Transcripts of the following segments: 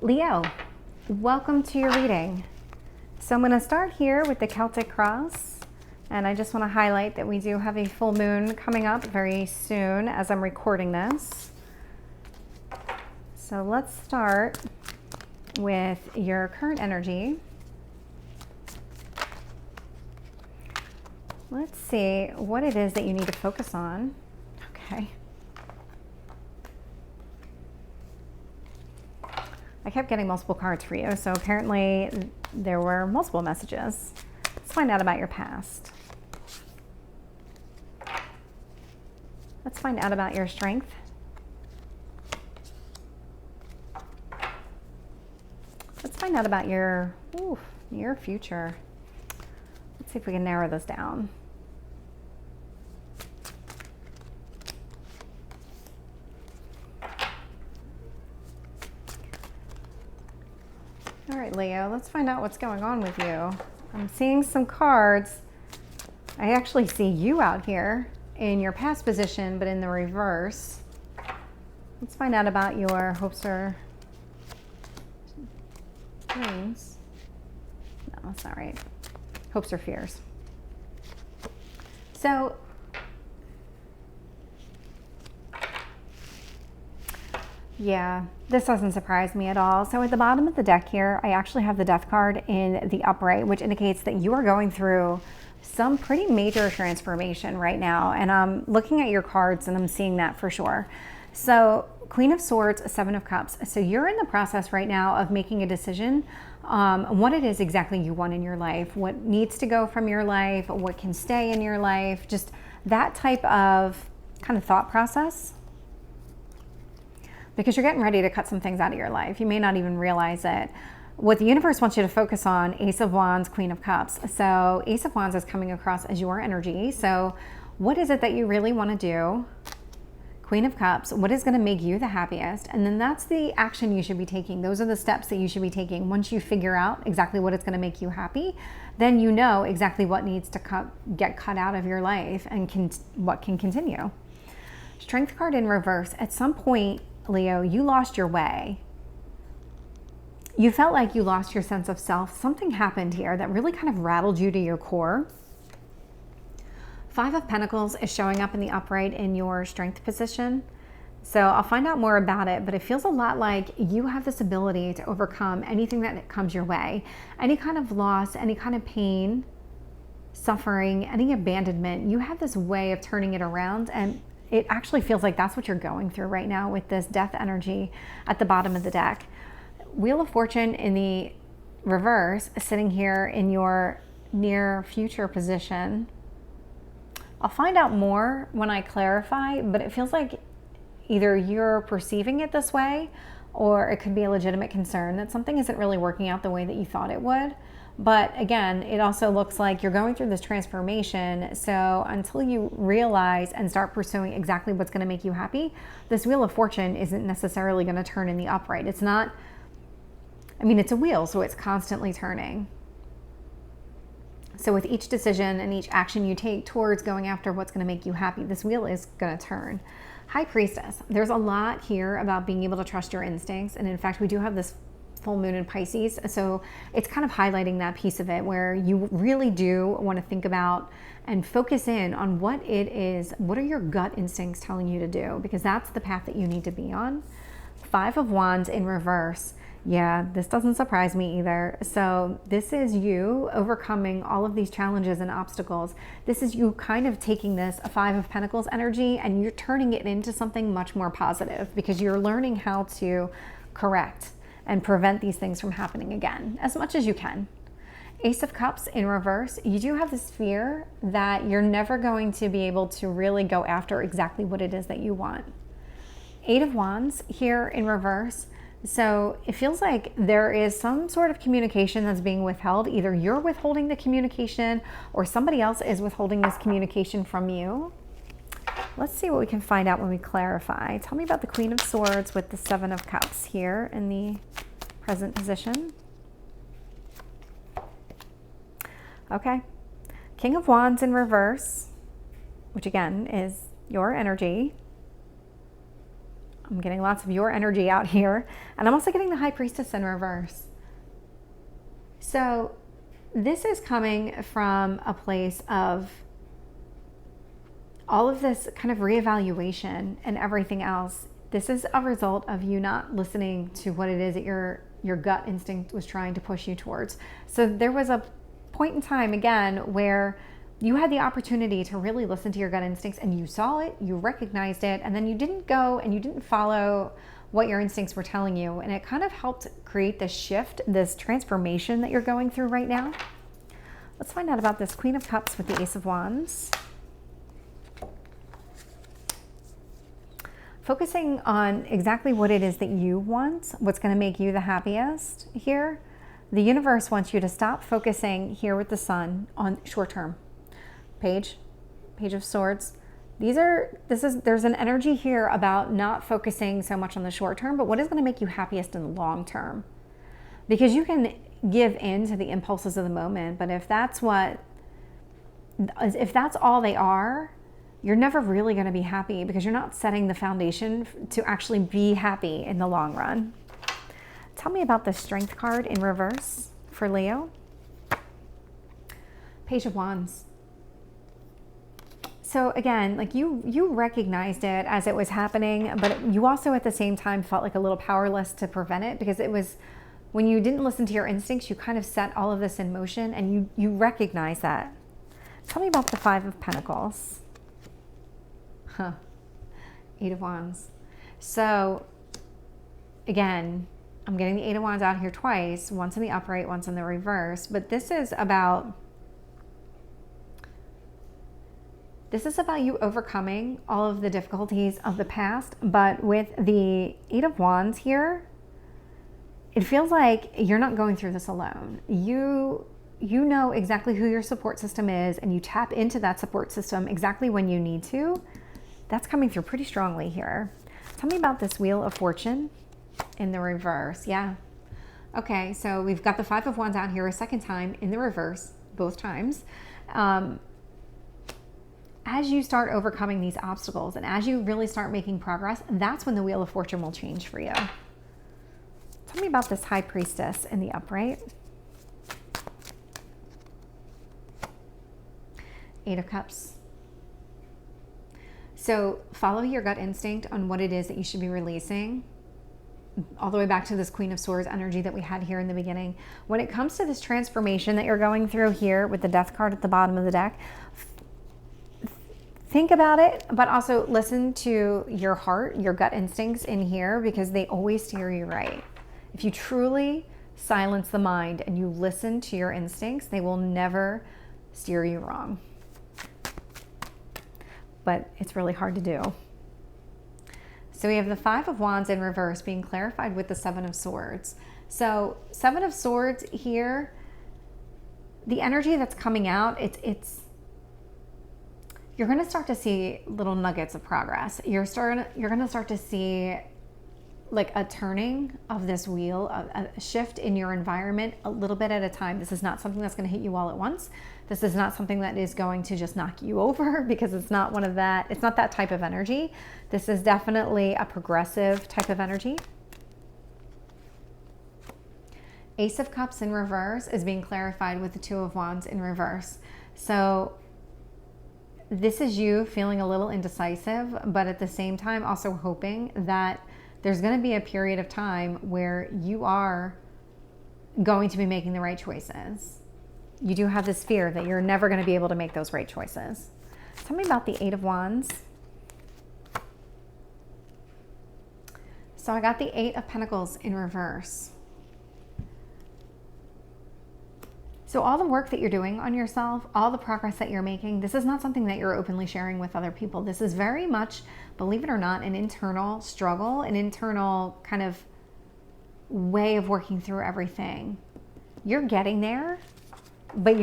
Leo, welcome to your reading. So I'm going to start here with the Celtic cross, and I just want to highlight that we do have a full moon coming up very soon as I'm recording this. So let's start with your current energy. Let's see what it is that you need to focus on. Okay. I kept getting multiple cards for you, so apparently there were multiple messages. Let's find out about your past. Let's find out about your strength. Let's find out about your future. Let's see if we can narrow this down. All right, Leo, let's find out what's going on with you. I'm seeing some cards. I actually see you out here in your past position, but in the reverse. Let's find out about your hopes or dreams. No, that's not right. Hopes or fears. So, yeah, this doesn't surprise me at all. So at the bottom of the deck here, I actually have the Death card in the upright, which indicates that you are going through some pretty major transformation right now. And I'm looking at your cards and I'm seeing that for sure. So Queen of Swords, Seven of Cups. So you're in the process right now of making a decision what it is exactly you want in your life, what needs to go from your life, what can stay in your life, just that type of kind of thought process. Because you're getting ready to cut some things out of your life. You may not even realize it. What the universe wants you to focus on, Ace of Wands, Queen of Cups. So Ace of Wands is coming across as your energy. So what is it that you really want to do? Queen of Cups, what is going to make you the happiest? And then that's the action you should be taking. Those are the steps that you should be taking. Once you figure out exactly what it's going to make you happy, then you know exactly what needs to get cut out of your life and what can continue. Strength card in reverse. At some point, Leo, you lost your way. You felt like you lost your sense of self. Something happened here that really kind of rattled you to your core. Five of Pentacles is showing up in the upright in your strength position. So I'll find out more about it, but it feels a lot like you have this ability to overcome anything that comes your way. Any kind of loss, any kind of pain, suffering, any abandonment, you have this way of turning it around, and it actually feels like that's what you're going through right now with this Death energy at the bottom of the deck. Wheel of Fortune in the reverse, sitting here in your near future position. I'll find out more when I clarify, but it feels like either you're perceiving it this way, or it could be a legitimate concern that something isn't really working out the way that you thought it would. But again, it also looks like you're going through this transformation. So until you realize and start pursuing exactly what's going to make you happy, this Wheel of Fortune isn't necessarily going to turn in the upright. It's not, I mean, it's a wheel, so it's constantly turning. So with each decision and each action you take towards going after what's going to make you happy, this wheel is going to turn. High Priestess. There's a lot here about being able to trust your instincts. And in fact, we do have this full moon in Pisces. So it's kind of highlighting that piece of it where you really do want to think about and focus in on what it is. What are your gut instincts telling you to do? Because that's the path that you need to be on. Five of Wands in reverse. Yeah, this doesn't surprise me either. So this is you overcoming all of these challenges and obstacles. This is you kind of taking this Five of Pentacles energy and you're turning it into something much more positive because you're learning how to correct and prevent these things from happening again as much as you can. Ace of Cups in reverse. You do have this fear that you're never going to be able to really go after exactly what it is that you want. Eight of Wands here in reverse. So it feels like there is some sort of communication that's being withheld. Either you're withholding the communication or somebody else is withholding this communication from you. Let's see what we can find out when we clarify. Tell me about the Queen of Swords with the Seven of Cups here in the present position. Okay. King of Wands in reverse, which again is your energy. I'm getting lots of your energy out here. And I'm also getting the High Priestess in reverse. So this is coming from a place of all of this kind of reevaluation and everything else. This is a result of you not listening to what it is that your gut instinct was trying to push you towards. So there was a point in time, again, where you had the opportunity to really listen to your gut instincts, and you saw it, you recognized it, and then you didn't go and you didn't follow what your instincts were telling you. And it kind of helped create this shift, this transformation that you're going through right now. Let's find out about this Queen of Cups with the Ace of Wands. Focusing on exactly what it is that you want, what's going to make you the happiest here. The universe wants you to stop focusing here with the Sun on short term. Page of Swords. There's an energy here about not focusing so much on the short term, but what is going to make you happiest in the long term. Because you can give in to the impulses of the moment, but if that's all they are, you're never really going to be happy, because you're not setting the foundation to actually be happy in the long run. Tell me about the Strength card in reverse for Leo. Page of Wands. So again, like you recognized it as it was happening, but you also at the same time felt like a little powerless to prevent it, because it was when you didn't listen to your instincts, you kind of set all of this in motion, and you recognize that. Tell me about the Five of Pentacles. Eight of Wands. So again, I'm getting the Eight of Wands out here twice, once in the upright, once in the reverse, but this is about you overcoming all of the difficulties of the past. But with the Eight of Wands here, it feels like you're not going through this alone. You know exactly who your support system is, and you tap into that support system exactly when you need to. That's coming through pretty strongly here. Tell me about this Wheel of Fortune in the reverse. Yeah. Okay, so we've got the Five of Wands out here a second time in the reverse, both times. As you start overcoming these obstacles and as you really start making progress, that's when the Wheel of Fortune will change for you. Tell me about this High Priestess in the upright. Eight of Cups. So follow your gut instinct on what it is that you should be releasing, all the way back to this Queen of Swords energy that we had here in the beginning. When it comes to this transformation that you're going through here with the Death card at the bottom of the deck, think about it, but also listen to your heart, your gut instincts in here, because they always steer you right. If you truly silence the mind and you listen to your instincts, they will never steer you wrong. But it's really hard to do. So we have the Five of Wands in reverse being clarified with the Seven of Swords. So Seven of Swords here, the energy that's coming out, you're going to start to see little nuggets of progress. You're going to start to see like a turning of this wheel, a shift in your environment a little bit at a time. This is not something that's going to hit you all at once. This is not something that is going to just knock you over, because it's not that type of energy. This is definitely a progressive type of energy. Ace of Cups in reverse is being clarified with the Two of Wands in reverse. So this is you feeling a little indecisive, but at the same time also hoping that there's going to be a period of time where you are going to be making the right choices. You do have this fear that you're never going to be able to make those right choices. Tell me about the Eight of Wands. So I got the Eight of Pentacles in reverse. So all the work that you're doing on yourself, all the progress that you're making, this is not something that you're openly sharing with other people. This is very much, believe it or not, an internal struggle, an internal kind of way of working through everything. You're getting there, but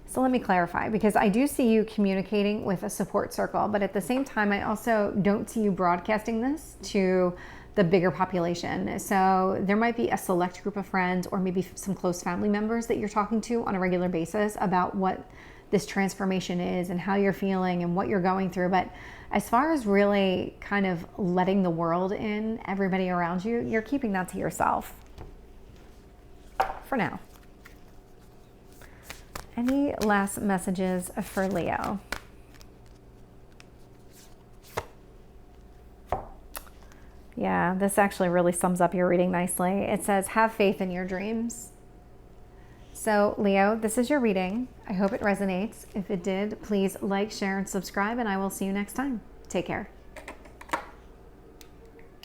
so let me clarify, because I do see you communicating with a support circle, but at the same time, I also don't see you broadcasting this to the bigger population. So there might be a select group of friends or maybe some close family members that you're talking to on a regular basis about what this transformation is and how you're feeling and what you're going through. But As far as really kind of letting the world in, everybody around you, you're keeping that to yourself for now. Any last messages for Leo? Yeah, this actually really sums up your reading nicely. It says, have faith in your dreams. So Leo, this is your reading. I hope it resonates. If it did, please like, share, and subscribe, and I will see you next time. Take care.